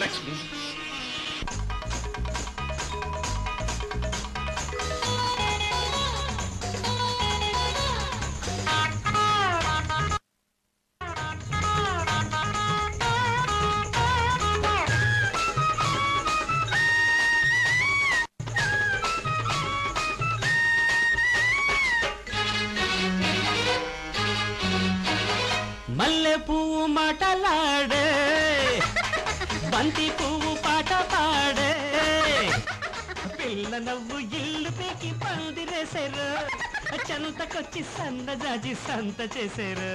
లక్ష్మి మల్లె పువ్వు మాటలాడే బంతి పువ్వు పాట పాడే పిల్ల నవ్వు ఇల్లు పీకి పందిరేశారు చెంతకొచ్చి సన్నజాజి సంత చేశారు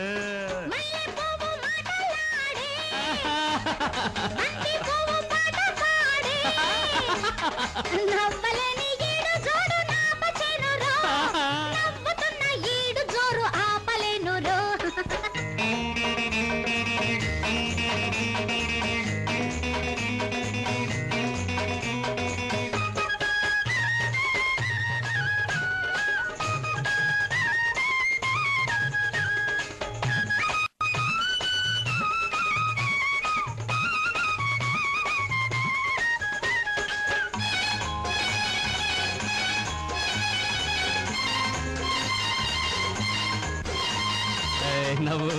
నవ్వు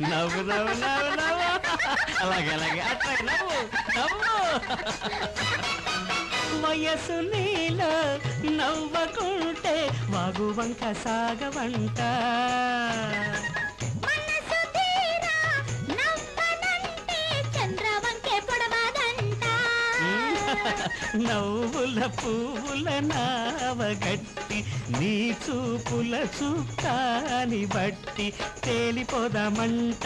నవ్వు నవ్వు నవ్వు నవ్వు అలాగే అలాగే అట్లా నవ్వు నవ్వు వయసు నీలో నవ్వకుంటే వాగు వంక సాగవంట నవ్వుల పువ్వుల నావగట్టి నీ చూపుల చుక్కాని బట్టి తేలిపోదామంట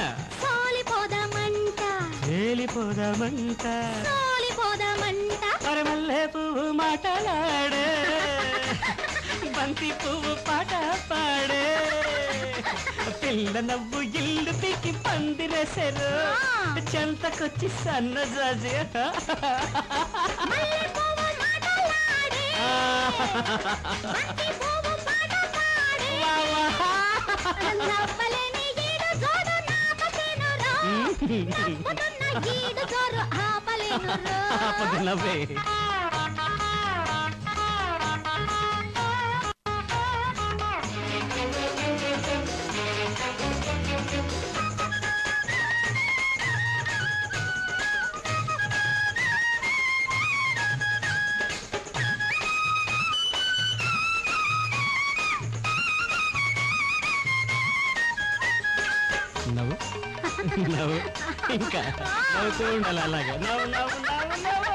తేలిపోదామంట మరి మల్లె పువ్వు మాటలాడే బంతి పువ్వు పాట పాడే పిల్ల నవ్వు ఇల్లు పీకి పందిరేశారు చెంతకొచ్చి సన్నజాజి నవ్వే నవ్వు నవ్వు ఇంకా నవ్వుతూ ఉండాలి అలాగే నవ్వు నవ్వు నవ్వు నవ్వు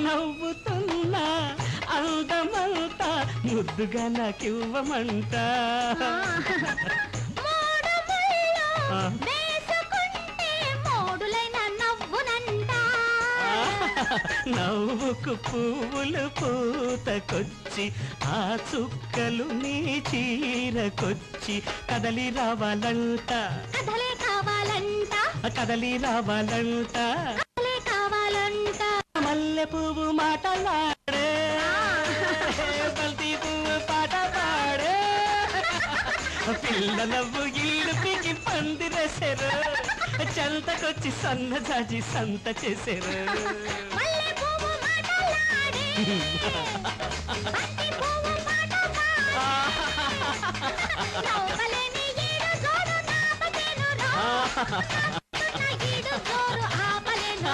నవ్వుతున్నా అందమంతా ముద్దుగా నాకివ్వమంట నవ్వుకు పువ్వులు పూతకొచ్చి ఆ చుక్కలు నీ చీరకొచ్చి కదలి రావాలంట కదలి రావాలంట మల్లె పువ్వు మాటలాడే బంతి పువ్వు పాట పాడే పిల్ల నవ్వు ఇల్లు పీకి పందిరేశారు చెంతకొచ్చి సన్నజాజి సంత చేశారు ఆపలేను